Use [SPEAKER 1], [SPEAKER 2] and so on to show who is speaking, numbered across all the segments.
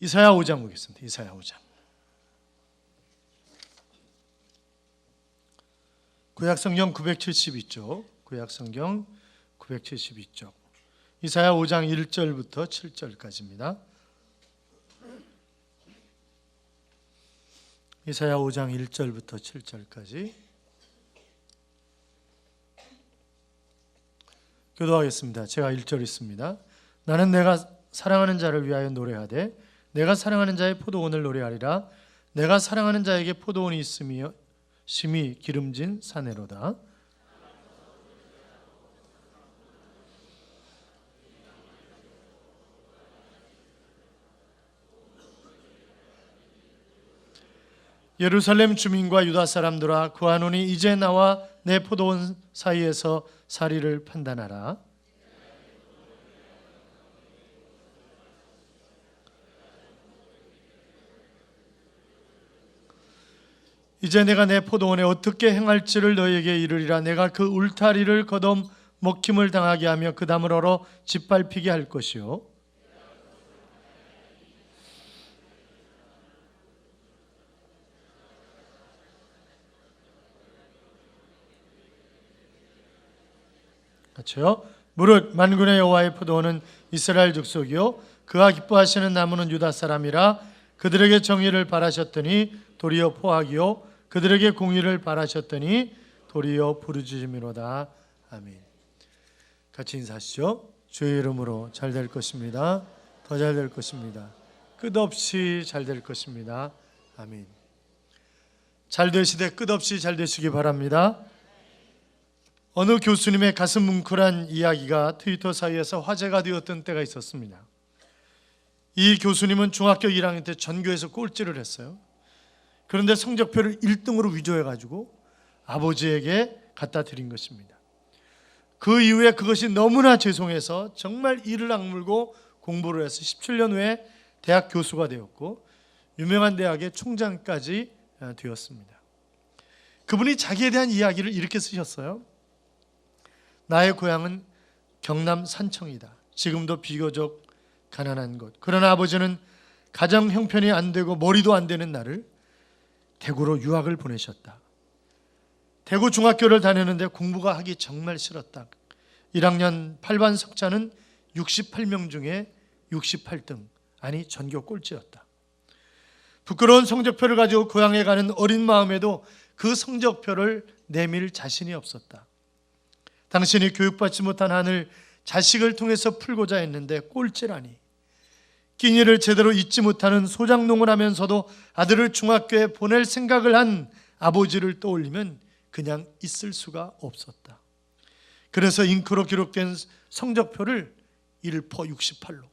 [SPEAKER 1] 이사야 5장 보겠습니다. 이사야 5장. 구약성경 972쪽. 구약성경 972쪽. 이사야 5장 1절부터 7절까지입니다. 이사야 5장 1절부터 7절까지 교도하겠습니다. 제가 1절 있습니다. 나는 내가 사랑하는 자를 위하여 노래하되 내가 사랑하는 자의 포도원을 노래하리라. 내가 사랑하는 자에게 포도원이 있으며 심히 기름진 사내로다. 예루살렘 주민과 유다 사람들아 구하노니 이제 나와 내 포도원 사이에서 사리를 판단하라. 이제 내가 내 포도원에 어떻게 행할지를 너희에게 이르리라. 내가 그 울타리를 걷어 먹힘을 당하게 하며 그 담을 얼어 짓밟히게 할 것이요 같이요. 무릇 만군의 여호와의 포도원은 이스라엘 족속이요 그가 기뻐하시는 나무는 유다 사람이라. 그들에게 정의를 바라셨더니 도리어 포악이요 그들에게 공의를 바라셨더니 도리어 부르짖음이로다. 아멘. 같이 인사하시죠. 주의 이름으로 잘 될 것입니다. 더 잘 될 것입니다. 끝없이 잘 될 것입니다. 아멘. 잘 되시되 끝없이 잘 되시기 바랍니다. 어느 교수님의 가슴 뭉클한 이야기가 트위터 사이에서 화제가 되었던 때가 있었습니다. 이 교수님은 중학교 1학년 때 전교에서 꼴찌를 했어요. 그런데 성적표를 1등으로 위조해가지고 아버지에게 갖다 드린 것입니다. 그 이후에 그것이 너무나 죄송해서 정말 이를 악물고 공부를 해서 17년 후에 대학 교수가 되었고 유명한 대학의 총장까지 되었습니다. 그분이 자기에 대한 이야기를 이렇게 쓰셨어요. 나의 고향은 경남 산청이다. 지금도 비교적 가난한 곳. 그러나 아버지는 가정 형편이 안 되고 머리도 안 되는 나를 대구로 유학을 보내셨다. 대구 중학교를 다녔는데 공부가 하기 정말 싫었다. 1학년 8반 석자는 68명 중에 68등, 아니 전교 꼴찌였다. 부끄러운 성적표를 가지고 고향에 가는 어린 마음에도 그 성적표를 내밀 자신이 없었다. 당신이 교육받지 못한 한을 자식을 통해서 풀고자 했는데 꼴찌라니. 끼니를 제대로 잊지 못하는 소장농을 하면서도 아들을 중학교에 보낼 생각을 한 아버지를 떠올리면 그냥 있을 수가 없었다. 그래서 잉크로 기록된 성적표를 1퍼 68로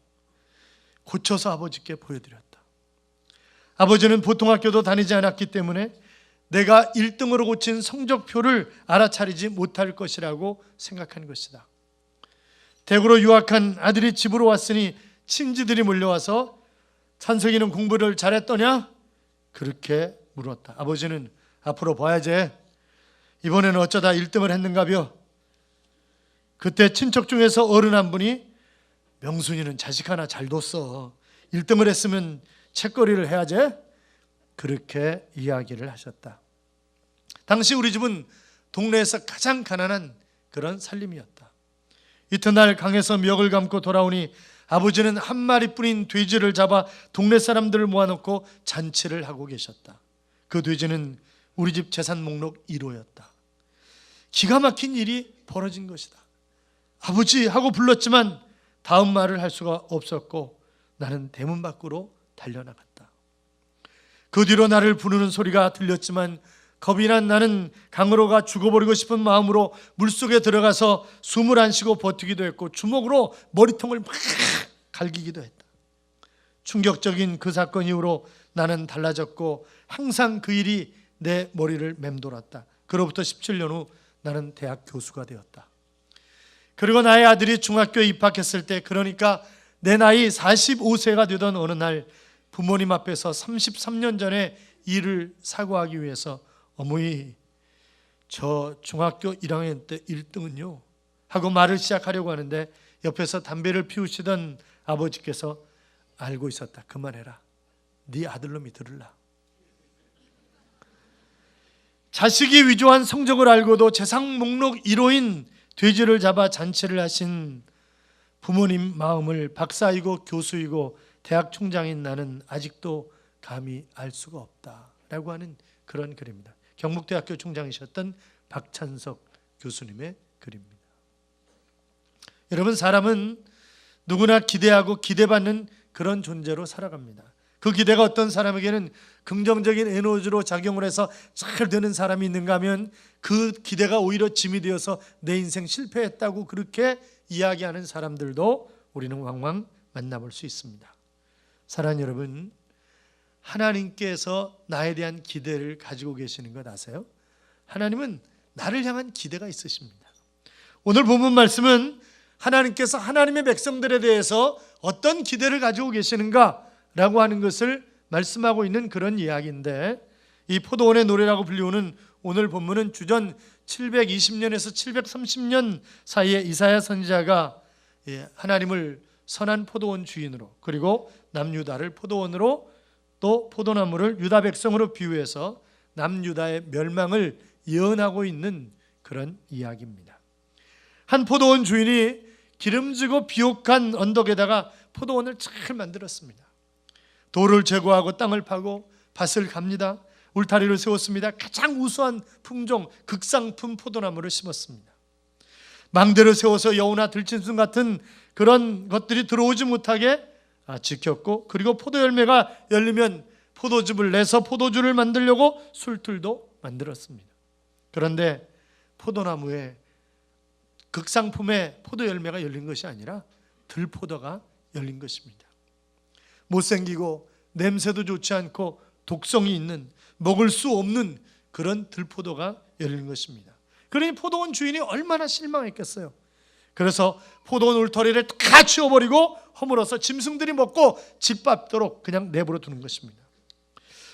[SPEAKER 1] 고쳐서 아버지께 보여드렸다. 아버지는 보통 학교도 다니지 않았기 때문에 내가 1등으로 고친 성적표를 알아차리지 못할 것이라고 생각한 것이다. 대구로 유학한 아들이 집으로 왔으니 친지들이 몰려와서 찬석이는 공부를 잘했더냐? 그렇게 물었다. 아버지는 앞으로 봐야지. 이번에는 어쩌다 1등을 했는가벼. 그때 친척 중에서 어른 한 분이 명순이는 자식 하나 잘 뒀어. 1등을 했으면 책거리를 해야지. 그렇게 이야기를 하셨다. 당시 우리 집은 동네에서 가장 가난한 그런 살림이었다. 이튿날 강에서 멱을 감고 돌아오니 아버지는 한 마리뿐인 돼지를 잡아 동네 사람들을 모아놓고 잔치를 하고 계셨다. 그 돼지는 우리 집 재산 목록 1호였다. 기가 막힌 일이 벌어진 것이다. 아버지 하고 불렀지만 다음 말을 할 수가 없었고 나는 대문 밖으로 달려나갔다. 그 뒤로 나를 부르는 소리가 들렸지만 겁이 난 나는 강으로 가 죽어버리고 싶은 마음으로 물속에 들어가서 숨을 안 쉬고 버티기도 했고 주먹으로 머리통을 막 갈기기도 했다. 충격적인 그 사건 이후로 나는 달라졌고 항상 그 일이 내 머리를 맴돌았다. 그로부터 17년 후 나는 대학 교수가 되었다. 그리고 나의 아들이 중학교에 입학했을 때, 그러니까 내 나이 45세가 되던 어느 날 부모님 앞에서 33년 전에 일을 사과하기 위해서 어머니 저 중학교 1학년 때 1등은요 하고 말을 시작하려고 하는데 옆에서 담배를 피우시던 아버지께서 알고 있었다. 그만해라. 네 아들놈이 들을라. 자식이 위조한 성적을 알고도 재산 목록 1호인 돼지를 잡아 잔치를 하신 부모님 마음을 박사이고 교수이고 대학 총장인 나는 아직도 감히 알 수가 없다라고 하는 그런 글입니다. 경북대학교 총장이셨던 박찬석 교수님의 글입니다. 여러분, 사람은 누구나 기대하고 기대받는 그런 존재로 살아갑니다. 그 기대가 어떤 사람에게는 긍정적인 에너지로 작용을 해서 잘 되는 사람이 있는가 하면 그 기대가 오히려 짐이 되어서 내 인생 실패했다고 그렇게 이야기하는 사람들도 우리는 왕왕 만나볼 수 있습니다. 사랑하는 여러분, 하나님께서 나에 대한 기대를 가지고 계시는 것 아세요? 하나님은 나를 향한 기대가 있으십니다. 오늘 본문 말씀은 하나님께서 하나님의 백성들에 대해서 어떤 기대를 가지고 계시는가라고 하는 것을 말씀하고 있는 그런 이야기인데, 이 포도원의 노래라고 불리우는 오늘 본문은 주전 720년에서 730년 사이에 이사야 선지자가 하나님을 선한 포도원 주인으로, 그리고 남유다를 포도원으로, 또 포도나무를 유다 백성으로 비유해서 남유다의 멸망을 예언하고 있는 그런 이야기입니다. 한 포도원 주인이 기름지고 비옥한 언덕에다가 포도원을 잘 만들었습니다. 돌을 제거하고 땅을 파고 밭을 갑니다. 울타리를 세웠습니다. 가장 우수한 품종 극상품 포도나무를 심었습니다. 망대를 세워서 여우나 들짐승 같은 그런 것들이 들어오지 못하게 지켰고, 그리고 포도 열매가 열리면 포도즙을 내서 포도주를 만들려고 술틀도 만들었습니다. 그런데 포도나무에 극상품의 포도 열매가 열린 것이 아니라 들포도가 열린 것입니다. 못생기고 냄새도 좋지 않고 독성이 있는, 먹을 수 없는 그런 들포도가 열린 것입니다. 그러니 포도원 주인이 얼마나 실망했겠어요. 그래서 포도원 울타리를 다 치워버리고 허물어서 짐승들이 먹고 짓밟도록 그냥 내버려 두는 것입니다.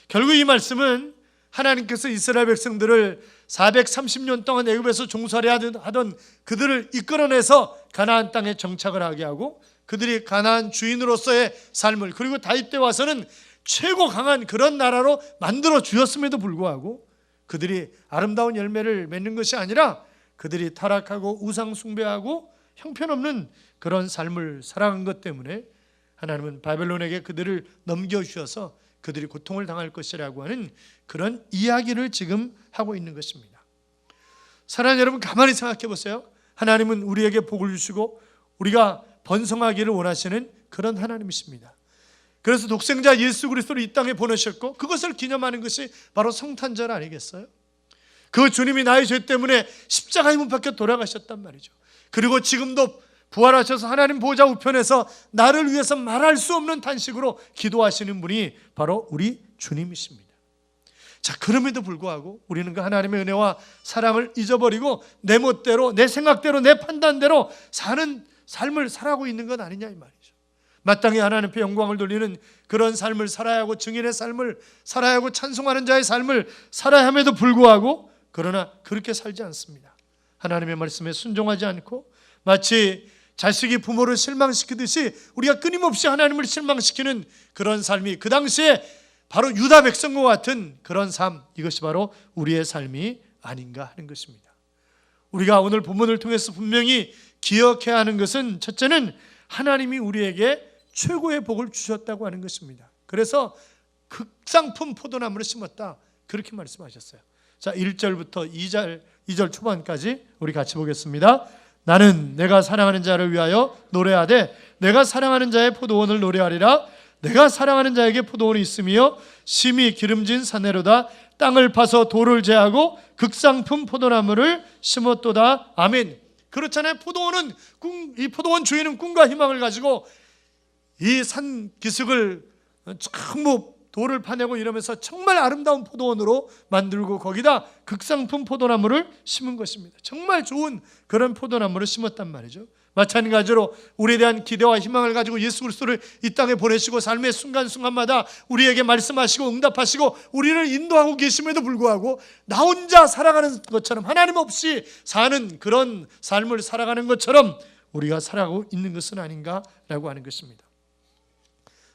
[SPEAKER 1] 결국 이 말씀은 하나님께서 이스라엘 백성들을 430년 동안 애굽에서 종살이 하던 그들을 이끌어내서 가나안 땅에 정착을 하게 하고, 그들이 가나안 주인으로서의 삶을, 그리고 다윗 때 와서는 최고 강한 그런 나라로 만들어 주었음에도 불구하고 그들이 아름다운 열매를 맺는 것이 아니라 그들이 타락하고 우상 숭배하고 형편없는 그런 삶을 살아간 것 때문에 하나님은 바벨론에게 그들을 넘겨주셔서 그들이 고통을 당할 것이라고 하는 그런 이야기를 지금 하고 있는 것입니다. 사랑하는 여러분, 가만히 생각해 보세요. 하나님은 우리에게 복을 주시고 우리가 번성하기를 원하시는 그런 하나님이십니다. 그래서 독생자 예수 그리스도를 이 땅에 보내셨고, 그것을 기념하는 것이 바로 성탄절 아니겠어요? 그 주님이 나의 죄 때문에 십자가의 문 밖에 돌아가셨단 말이죠. 그리고 지금도 부활하셔서 하나님 보좌 우편에서 나를 위해서 말할 수 없는 탄식으로 기도하시는 분이 바로 우리 주님이십니다. 자, 그럼에도 불구하고 우리는 그 하나님의 은혜와 사랑을 잊어버리고 내 멋대로, 내 생각대로, 내 판단대로 사는 삶을 살아가고 있는 것 아니냐 이 말이죠. 마땅히 하나님 앞에 영광을 돌리는 그런 삶을 살아야 하고, 증인의 삶을 살아야 하고, 찬송하는 자의 삶을 살아야 함에도 불구하고, 그러나 그렇게 살지 않습니다. 하나님의 말씀에 순종하지 않고 마치 자식이 부모를 실망시키듯이 우리가 끊임없이 하나님을 실망시키는 그런 삶이 그 당시에 바로 유다 백성과 같은 그런 삶, 이것이 바로 우리의 삶이 아닌가 하는 것입니다. 우리가 오늘 본문을 통해서 분명히 기억해야 하는 것은, 첫째는 하나님이 우리에게 최고의 복을 주셨다고 하는 것입니다. 그래서 극상품 포도나무를 심었다, 그렇게 말씀하셨어요. 자, 1절부터 2절 초반까지 우리 같이 보겠습니다. 나는 내가 사랑하는 자를 위하여 노래하되 내가 사랑하는 자의 포도원을 노래하리라. 내가 사랑하는 자에게 포도원이 있으며 심히 기름진 산내로다. 땅을 파서 돌을 제하고 극상품 포도나무를 심었도다. 아멘. 그렇잖아요. 포도원은 이 포도원 주인은 꿈과 희망을 가지고 이 산 기슭을 전부 돌을 파내고 이러면서 정말 아름다운 포도원으로 만들고 거기다 극상품 포도나무를 심은 것입니다. 정말 좋은 그런 포도나무를 심었단 말이죠. 마찬가지로 우리에 대한 기대와 희망을 가지고 예수 그리스도를 이 땅에 보내시고 삶의 순간순간마다 우리에게 말씀하시고 응답하시고 우리를 인도하고 계심에도 불구하고 나 혼자 살아가는 것처럼, 하나님 없이 사는 그런 삶을 살아가는 것처럼 우리가 살아가고 있는 것은 아닌가라고 하는 것입니다.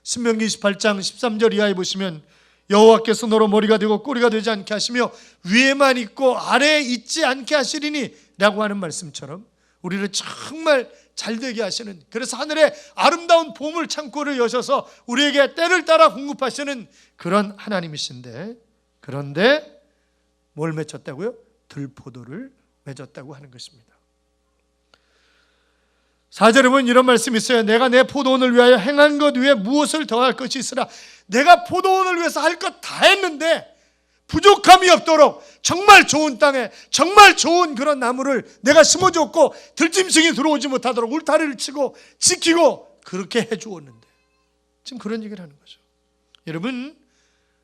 [SPEAKER 1] 신명기 28장 13절 이하에 보시면 여호와께서 너로 머리가 되고 꼬리가 되지 않게 하시며 위에만 있고 아래에 있지 않게 하시리니 라고 하는 말씀처럼 우리를 정말 잘되게 하시는, 그래서 하늘의 아름다운 보물 창고를 여셔서 우리에게 때를 따라 공급하시는 그런 하나님이신데, 그런데 뭘 맺었다고요? 들포도를 맺었다고 하는 것입니다. 4절에 보면 이런 말씀이 있어요. 내가 내 포도원을 위하여 행한 것 위에 무엇을 더할 것이 있으라. 내가 포도원을 위해서 할 것 다 했는데 부족함이 없도록 정말 좋은 땅에 정말 좋은 그런 나무를 내가 심어줬고 들짐승이 들어오지 못하도록 울타리를 치고 지키고 그렇게 해주었는데 지금 그런 얘기를 하는 거죠. 여러분,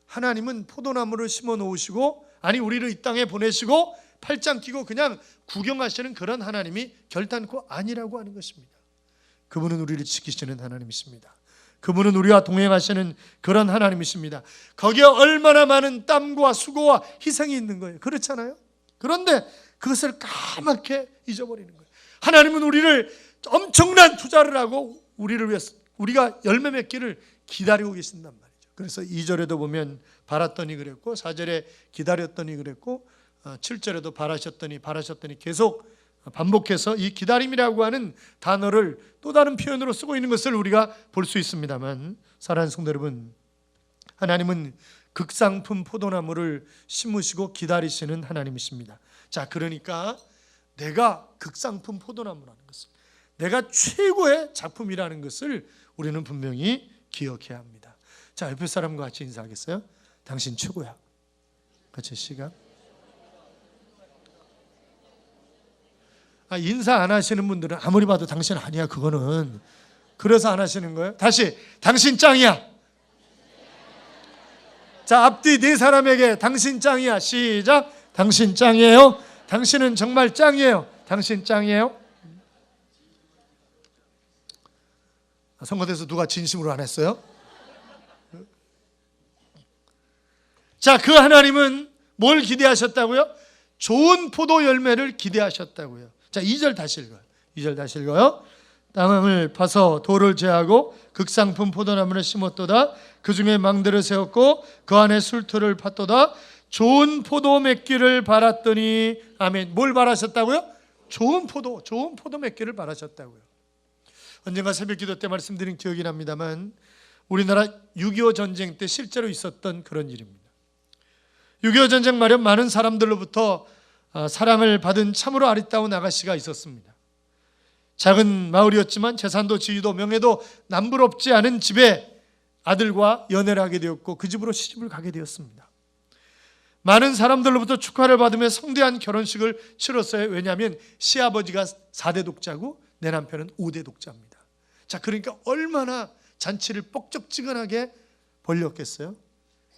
[SPEAKER 1] 하나님은 포도나무를 심어 놓으시고, 아니 우리를 이 땅에 보내시고 팔짱 끼고 그냥 구경하시는 그런 하나님이 결단코 아니라고 하는 것입니다. 그분은 우리를 지키시는 하나님이십니다. 그분은 우리와 동행하시는 그런 하나님이십니다. 거기에 얼마나 많은 땀과 수고와 희생이 있는 거예요. 그렇잖아요? 그런데 그것을 까맣게 잊어버리는 거예요. 하나님은 우리를 엄청난 투자를 하고 우리를 위해서 우리가 열매 맺기를 기다리고 계신단 말이죠. 그래서 2절에도 보면 바랐더니 그랬고, 4절에 기다렸더니 그랬고, 7절에도 바라셨더니 계속 반복해서 이 기다림이라고 하는 단어를 또 다른 표현으로 쓰고 있는 것을 우리가 볼 수 있습니다만, 사랑하는 성도 여러분, 하나님은 극상품 포도나무를 심으시고 기다리시는 하나님이십니다. 자, 그러니까 내가 극상품 포도나무라는 것을, 내가 최고의 작품이라는 것을 우리는 분명히 기억해야 합니다. 자, 옆에 사람과 같이 인사하겠어요? 당신 최고야. 같이 시작. 인사 안 하시는 분들은 아무리 봐도 당신 아니야, 그거는. 그래서 안 하시는 거예요. 다시, 당신 짱이야. 자, 앞뒤 네 사람에게 당신 짱이야. 시작. 당신 짱이에요. 당신은 정말 짱이에요. 당신 짱이에요. 선거대에서 누가 진심으로 안 했어요? 자, 그 하나님은 뭘 기대하셨다고요? 좋은 포도 열매를 기대하셨다고요. 자, 2절 다시 읽어요. 2절 다시 읽어요. 땅을 파서 돌을 제하고 극상품 포도나무를 심었도다. 그 중에 망대를 세웠고 그 안에 술틀을 팠도다. 좋은 포도 맺기를 바랐더니, 아멘. 뭘 바라셨다고요? 좋은 포도 맺기를 바라셨다고요. 언젠가 새벽기도 때 말씀드린 기억이 납니다만, 우리나라 6.25 전쟁 때 실제로 있었던 그런 일입니다. 6.25 전쟁 말에 많은 사람들로부터 사랑을 받은 참으로 아리따운 아가씨가 있었습니다. 작은 마을이었지만 재산도 지위도 명예도 남부럽지 않은 집에 아들과 연애를 하게 되었고 그 집으로 시집을 가게 되었습니다. 많은 사람들로부터 축하를 받으며 성대한 결혼식을 치렀어요. 왜냐하면 시아버지가 4대 독자고 내 남편은 5대 독자입니다. 자, 그러니까 얼마나 잔치를 뻑적지근하게 벌렸겠어요.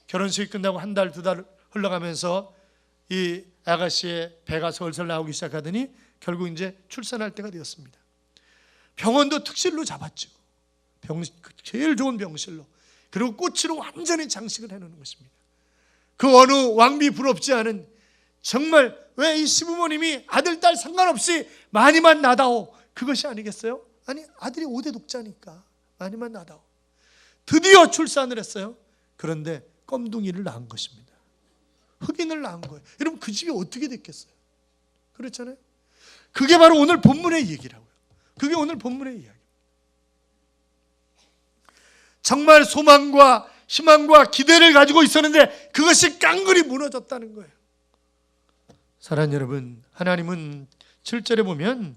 [SPEAKER 1] 결혼식이 끝나고 한 달, 2달 흘러가면서 이 아가씨의 배가 설설 나오기 시작하더니 결국 이제 출산할 때가 되었습니다. 병원도 특실로 잡았죠. 제일 좋은 병실로. 그리고 꽃으로 완전히 장식을 해놓는 것입니다. 그 어느 왕비 부럽지 않은, 정말 왜 이 시부모님이 아들 딸 상관없이 많이만 낳다오, 그것이 아니겠어요? 아니, 아들이 5대 독자니까 많이만 낳다오. 드디어 출산을 했어요. 그런데 껌둥이를 낳은 것입니다. 흑인을 낳은 거예요. 여러분, 그 집이 어떻게 됐겠어요? 그렇잖아요. 그게 바로 오늘 본문의 얘기라고요. 그게 오늘 본문의 이야기. 정말 소망과 희망과 기대를 가지고 있었는데 그것이 깡그리 무너졌다는 거예요. 사랑하는 여러분, 하나님은 7절에 보면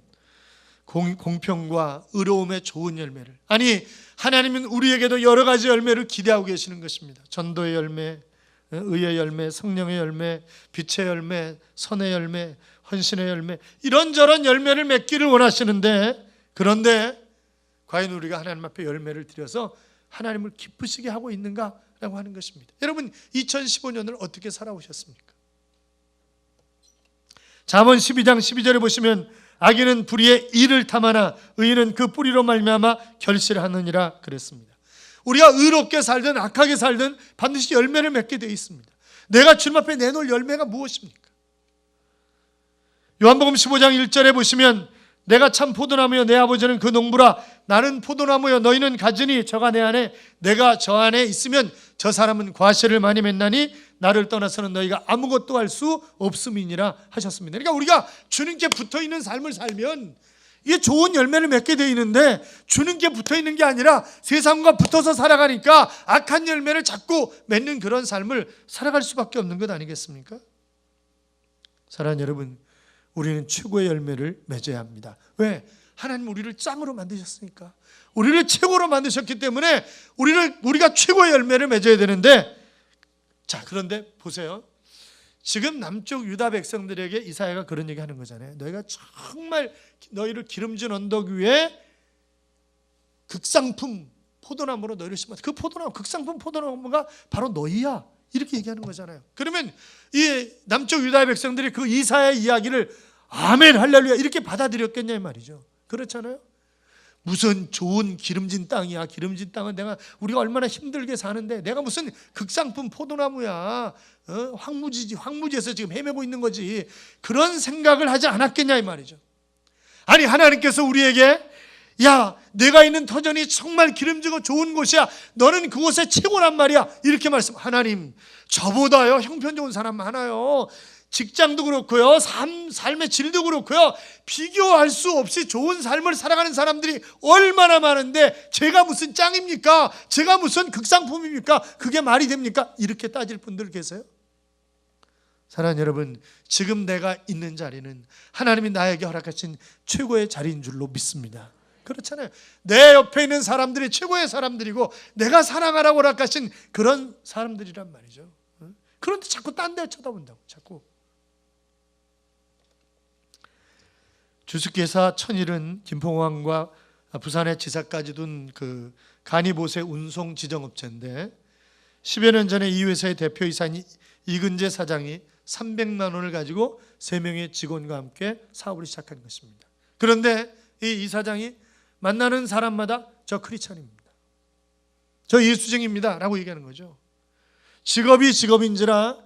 [SPEAKER 1] 공평과 의로움의 좋은 열매를, 아니 하나님은 우리에게도 여러 가지 열매를 기대하고 계시는 것입니다. 전도의 열매, 의의 열매, 성령의 열매, 빛의 열매, 선의 열매, 헌신의 열매, 이런저런 열매를 맺기를 원하시는데, 그런데 과연 우리가 하나님 앞에 열매를 드려서 하나님을 기쁘시게 하고 있는가라고 하는 것입니다. 여러분, 2015년을 어떻게 살아오셨습니까? 잠언 12장 12절에 보시면 악인은 불의의 이를 탐하나 의인은 그 뿌리로 말미암아 결실하느니라 그랬습니다. 우리가 의롭게 살든 악하게 살든 반드시 열매를 맺게 되어 있습니다. 내가 주님 앞에 내놓을 열매가 무엇입니까? 요한복음 15장 1절에 보시면 내가 참 포도나무여 내 아버지는 그 농부라. 나는 포도나무여 너희는 가지니 저가 내 안에 내가 저 안에 있으면 저 사람은 과실을 많이 맺나니 나를 떠나서는 너희가 아무것도 할 수 없음이니라 하셨습니다. 그러니까 우리가 주님께 붙어있는 삶을 살면 이게 좋은 열매를 맺게 돼 있는데, 주님께 붙어있는 게 아니라 세상과 붙어서 살아가니까 악한 열매를 자꾸 맺는 그런 삶을 살아갈 수밖에 없는 것 아니겠습니까? 사랑하는 여러분, 우리는 최고의 열매를 맺어야 합니다. 왜? 하나님 우리를 짱으로 만드셨으니까. 우리를 최고로 만드셨기 때문에 우리가 최고의 열매를 맺어야 되는데, 자, 그런데 보세요. 지금 남쪽 유다 백성들에게 이사야가 그런 얘기 하는 거잖아요. 너희가 정말 너희를 기름진 언덕 위에 극상품 포도나무로 너희를 심었다. 그 포도나무, 극상품 포도나무가 바로 너희야. 이렇게 얘기하는 거잖아요. 그러면 이 남쪽 유다의 백성들이 그 이사야의 이야기를 아멘 할렐루야 이렇게 받아들였겠냐 이 말이죠. 그렇잖아요. 무슨 좋은 기름진 땅이야. 기름진 땅은 우리가 얼마나 힘들게 사는데 내가 무슨 극상품 포도나무야. 황무지에서 지금 헤매고 있는 거지. 그런 생각을 하지 않았겠냐 이 말이죠. 아니, 하나님께서 우리에게 야, 내가 있는 터전이 정말 기름지고 좋은 곳이야. 너는 그곳의 최고란 말이야. 이렇게 말씀. 하나님, 저보다요 형편 좋은 사람 많아요. 직장도 그렇고요, 삶의 질도 그렇고요, 비교할 수 없이 좋은 삶을 살아가는 사람들이 얼마나 많은데 제가 무슨 짱입니까? 제가 무슨 극상품입니까? 그게 말이 됩니까? 이렇게 따질 분들 계세요? 사랑하는 여러분, 지금 내가 있는 자리는 하나님이 나에게 허락하신 최고의 자리인 줄로 믿습니다. 그렇잖아요. 내 옆에 있는 사람들이 최고의 사람들이고 내가 사랑하라고 허락하신 그런 사람들이란 말이죠. 그런데 자꾸 딴 데 쳐다본다고. 자꾸. 주식회사 천일은 김포공항과 부산의 지사까지 둔 그 간이보세 운송 지정업체인데 10여 년 전에 이 회사의 대표이사인 이근재 사장이 300만 원을 가지고 3명의 직원과 함께 사업을 시작한 것입니다. 그런데 이 이사장이 만나는 사람마다 저 크리스찬입니다, 저 예수쟁입니다 라고 얘기하는 거죠. 직업이 직업인지라,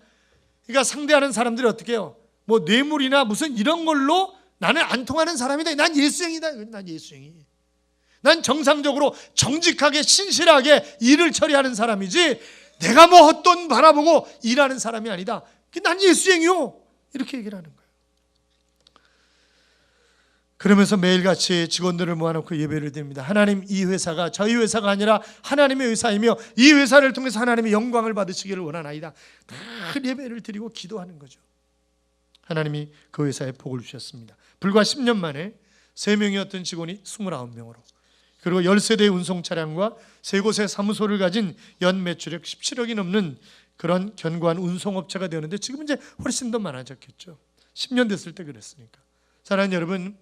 [SPEAKER 1] 그러니까 상대하는 사람들이 어떻게 해요? 뭐 뇌물이나 무슨 이런 걸로 나는 안 통하는 사람이다, 난 예수쟁이다, 난 예수쟁이, 난 정상적으로 정직하게 신실하게 일을 처리하는 사람이지 내가 뭐 헛돈 바라보고 일하는 사람이 아니다, 난 예수쟁이요, 이렇게 얘기를 하는 거예요. 그러면서 매일같이 직원들을 모아놓고 예배를 드립니다. 하나님, 이 회사가 저희 회사가 아니라 하나님의 회사이며 이 회사를 통해서 하나님의 영광을 받으시기를 원하나이다. 늘 예배를 드리고 기도하는 거죠. 하나님이 그 회사에 복을 주셨습니다. 불과 10년 만에 3명이었던 직원이 29명으로, 그리고 10세대의 운송 차량과 3곳의 사무소를 가진 연 매출액 17억이 넘는 그런 견고한 운송업체가 되었는데, 지금 이제 훨씬 더 많아졌겠죠. 10년 됐을 때 그랬으니까. 사랑하는 여러분,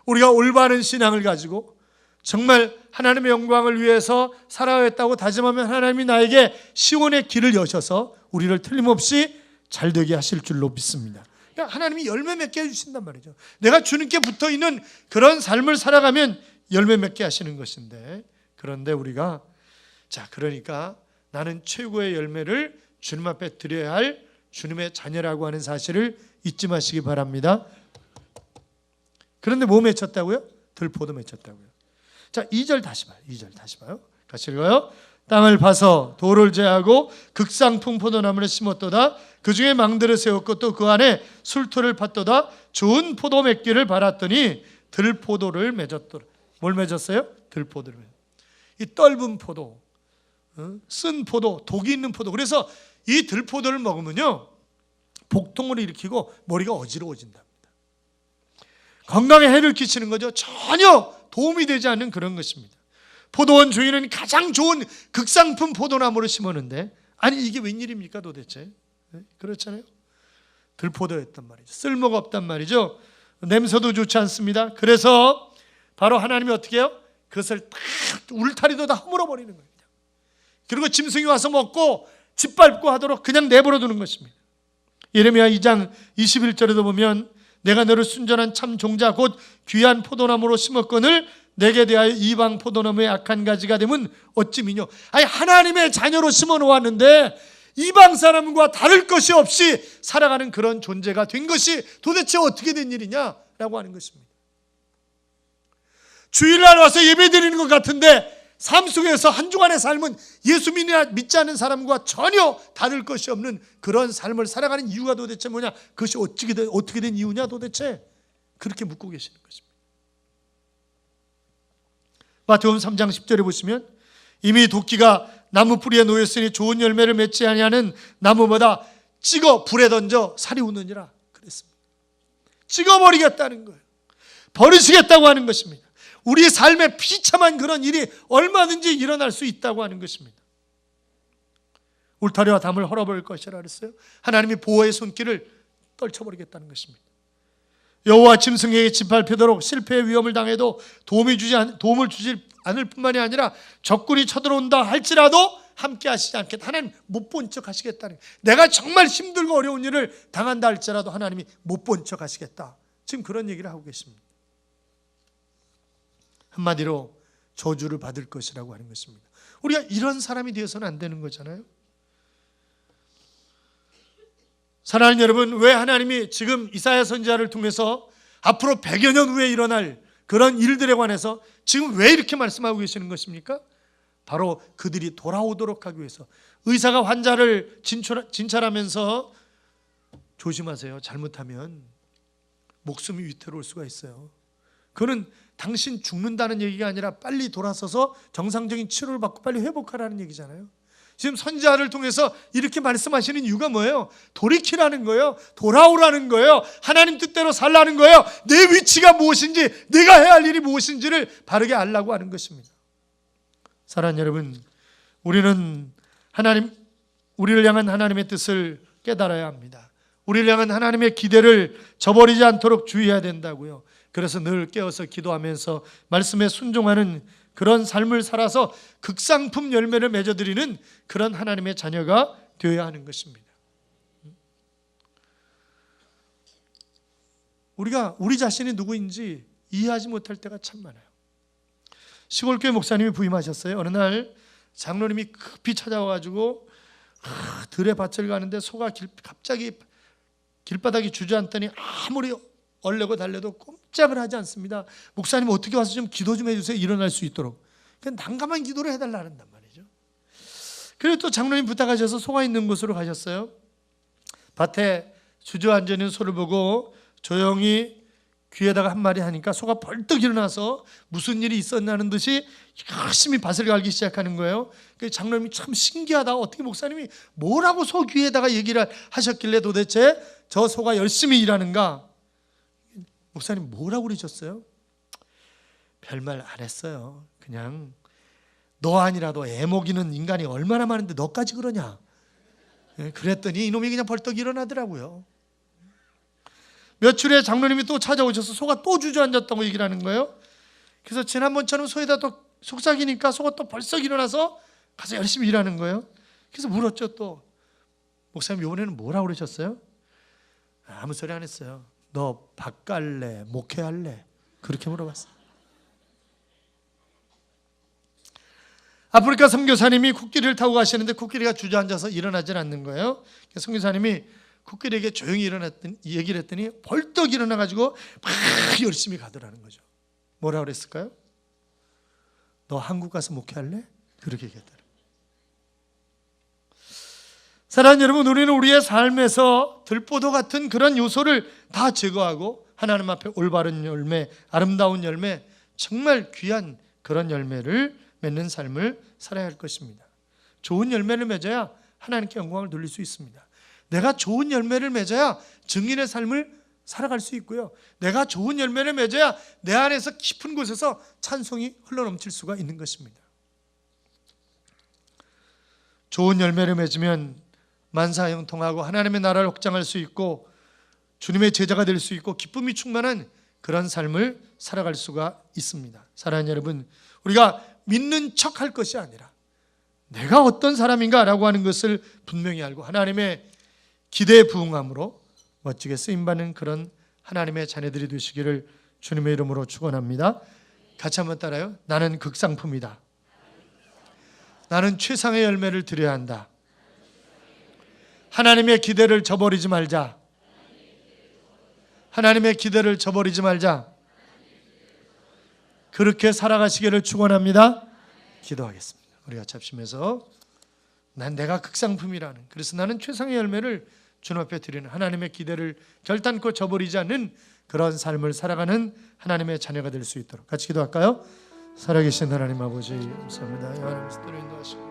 [SPEAKER 1] 우리가 올바른 신앙을 가지고 정말 하나님의 영광을 위해서 살아야겠다고 다짐하면 하나님이 나에게 시온의 길을 여셔서 우리를 틀림없이 잘되게 하실 줄로 믿습니다. 그러니까 하나님이 열매 맺게 해주신단 말이죠. 내가 주님께 붙어있는 그런 삶을 살아가면 열매 맺게 하시는 것인데, 그런데 우리가 그러니까 나는 최고의 열매를 주님 앞에 드려야 할 주님의 자녀라고 하는 사실을 잊지 마시기 바랍니다. 그런데 뭐 맺혔다고요? 들포도 맺혔다고요. 자, 2절 다시 봐요. 2절 다시 봐요. 같이 읽어요. 땅을 파서 돌을 제하고 극상품 포도나무를 심었도다. 그 중에 망들을 세웠고 또 그 안에 술토를 팠도다. 좋은 포도 맺기를 바랐더니 들포도를 맺었더라. 뭘 맺었어요? 들포도를. 이 떫은 포도, 쓴 포도, 독이 있는 포도. 그래서 이 들포도를 먹으면요, 복통을 일으키고 머리가 어지러워진다. 건강에 해를 끼치는 거죠. 전혀 도움이 되지 않는 그런 것입니다. 포도원 주인은 가장 좋은 극상품 포도나무를 심었는데, 아니 이게 웬일입니까 도대체? 그렇잖아요. 들포도였단 말이죠. 쓸모가 없단 말이죠. 냄새도 좋지 않습니다. 그래서 바로 하나님이 어떻게 해요? 그것을 딱 울타리도 다 허물어버리는 거예요. 그리고 짐승이 와서 먹고 짓밟고 하도록 그냥 내버려 두는 것입니다. 예레미야 2장 21절에도 보면 내가 너를 순전한 참 종자 곧 귀한 포도나무로 심었거늘 내게 대하여 이방 포도나무의 악한 가지가 되면 어찌 미뇨. 아니, 하나님의 자녀로 심어 놓았는데 이방 사람과 다를 것이 없이 살아가는 그런 존재가 된 것이 도대체 어떻게 된 일이냐라고 하는 것입니다. 주일날 와서 예배드리는 것 같은데 삶 속에서 한 주간의 삶은 예수 믿지 않는 사람과 전혀 다를 것이 없는 그런 삶을 살아가는 이유가 도대체 뭐냐? 그것이 어떻게 된 이유냐 도대체? 그렇게 묻고 계시는 것입니다. 마태복음 3장 10절에 보시면 이미 도끼가 나무 뿌리에 놓였으니 좋은 열매를 맺지 아니하는 나무보다 찍어 불에 던져 살이 우느니라 그랬습니다. 찍어버리겠다는 거예요. 버리시겠다고 하는 것입니다. 우리 삶에 비참한 그런 일이 얼마든지 일어날 수 있다고 하는 것입니다. 울타리와 담을 헐어버릴 것이라 그랬어요. 하나님이 보호의 손길을 떨쳐버리겠다는 것입니다. 여호와 짐승에게 짓밟히도록 실패의 위험을 당해도 도움을 주지 않을 뿐만이 아니라 적군이 쳐들어온다 할지라도 함께 하시지 않겠다. 하나님 못 본 척 하시겠다는 거예요. 내가 정말 힘들고 어려운 일을 당한다 할지라도 하나님이 못 본 척 하시겠다. 지금 그런 얘기를 하고 계십니다. 한마디로 저주를 받을 것이라고 하는 것입니다. 우리가 이런 사람이 되어서는 안 되는 거잖아요. 사랑하는 여러분, 왜 하나님이 지금 이사야 선지자를 통해서 앞으로 100여 년 후에 일어날 그런 일들에 관해서 지금 왜 이렇게 말씀하고 계시는 것입니까? 바로 그들이 돌아오도록 하기 위해서. 의사가 환자를 진찰하면서 조심하세요. 잘못하면 목숨이 위태로울 수가 있어요. 그거는 당신 죽는다는 얘기가 아니라 빨리 돌아서서 정상적인 치료를 받고 빨리 회복하라는 얘기잖아요. 지금 선지자를 통해서 이렇게 말씀하시는 이유가 뭐예요? 돌이키라는 거예요. 돌아오라는 거예요. 하나님 뜻대로 살라는 거예요. 내 위치가 무엇인지, 내가 해야 할 일이 무엇인지를 바르게 알라고 하는 것입니다. 사랑하는 여러분, 우리는 우리를 향한 하나님의 뜻을 깨달아야 합니다. 우리를 향한 하나님의 기대를 저버리지 않도록 주의해야 된다고요. 그래서 늘 깨어서 기도하면서 말씀에 순종하는 그런 삶을 살아서 극상품 열매를 맺어드리는 그런 하나님의 자녀가 되어야 하는 것입니다. 우리가 우리 자신이 누구인지 이해하지 못할 때가 참 많아요. 시골교회 목사님이 부임하셨어요. 어느 날 장로님이 급히 찾아와가지고 들에 밭을 가는데 소가 갑자기 길바닥에 주저앉더니 아무리 얼레고 달래도 꼼짝을 하지 않습니다. 목사님 어떻게 와서 좀 기도 좀 해주세요. 일어날 수 있도록. 그냥 난감한 기도를 해달라 한단 말이죠. 그리고 또 장로님 부탁하셔서 소가 있는 곳으로 가셨어요. 밭에 주저앉아 있는 소를 보고 조용히 귀에다가 한 마디 하니까 소가 벌떡 일어나서 무슨 일이 있었나는 듯이 열심히 밭을 갈기 시작하는 거예요. 장로님이 참 신기하다. 어떻게 목사님이 뭐라고 소 귀에다가 얘기를 하셨길래 도대체 저 소가 열심히 일하는가? 목사님 뭐라고 그러셨어요? 별말 안 했어요. 그냥 너 아니라도 애 먹이는 인간이 얼마나 많은데 너까지 그러냐? 그랬더니 이놈이 그냥 벌떡 일어나더라고요. 며칠 후에 장로님이 또 찾아오셔서 소가 또 주저앉았다고 얘기를 하는 거예요. 그래서 지난번처럼 소에다 또 속삭이니까 소가 또 벌썩 일어나서 가서 열심히 일하는 거예요. 그래서 물었죠. 또 목사님 이번에는 뭐라고 그러셨어요? 아무 소리 안 했어요. 너 밥 갈래? 목회할래? 그렇게 물어봤어요. 아프리카 선교사님이 코끼리를 타고 가시는데 코끼리가 주저앉아서 일어나질 않는 거예요. 선교사님이 코끼리에게 조용히 얘기를 했더니 벌떡 일어나가지고 막 열심히 가더라는 거죠. 뭐라고 그랬을까요? 너 한국 가서 목회할래? 그렇게 얘기했더라. 사랑하는 여러분, 우리는 우리의 삶에서 들보도 같은 그런 요소를 다 제거하고 하나님 앞에 올바른 열매, 아름다운 열매, 정말 귀한 그런 열매를 맺는 삶을 살아야 할 것입니다. 좋은 열매를 맺어야 하나님께 영광을 돌릴 수 있습니다. 내가 좋은 열매를 맺어야 증인의 삶을 살아갈 수 있고요. 내가 좋은 열매를 맺어야 내 안에서 깊은 곳에서 찬송이 흘러넘칠 수가 있는 것입니다. 좋은 열매를 맺으면 만사형통하고 하나님의 나라를 확장할 수 있고 주님의 제자가 될 수 있고 기쁨이 충만한 그런 삶을 살아갈 수가 있습니다. 사랑하는 여러분, 우리가 믿는 척할 것이 아니라 내가 어떤 사람인가라고 하는 것을 분명히 알고 하나님의 기대에 부응함으로 멋지게 쓰임받는 그런 하나님의 자녀들이 되시기를 주님의 이름으로 축원합니다. 같이 한번 따라요. 나는 극상품이다. 나는 최상의 열매를 드려야 한다. 하나님의 기대를 저버리지 말자. 하나님의 기대를 저버리지 말자. 그렇게 살아가시기를 축원합니다. 기도하겠습니다. 우리가 잡심해서 난 내가 극상품이라는, 그래서 나는 최상의 열매를 주님 앞에 드리는 하나님의 기대를 결단코 저버리지 않는 그런 삶을 살아가는 하나님의 자녀가 될 수 있도록 같이 기도할까요? 살아계신 하나님 아버지 감사합니다. 하나님 뜻대로 인도하시고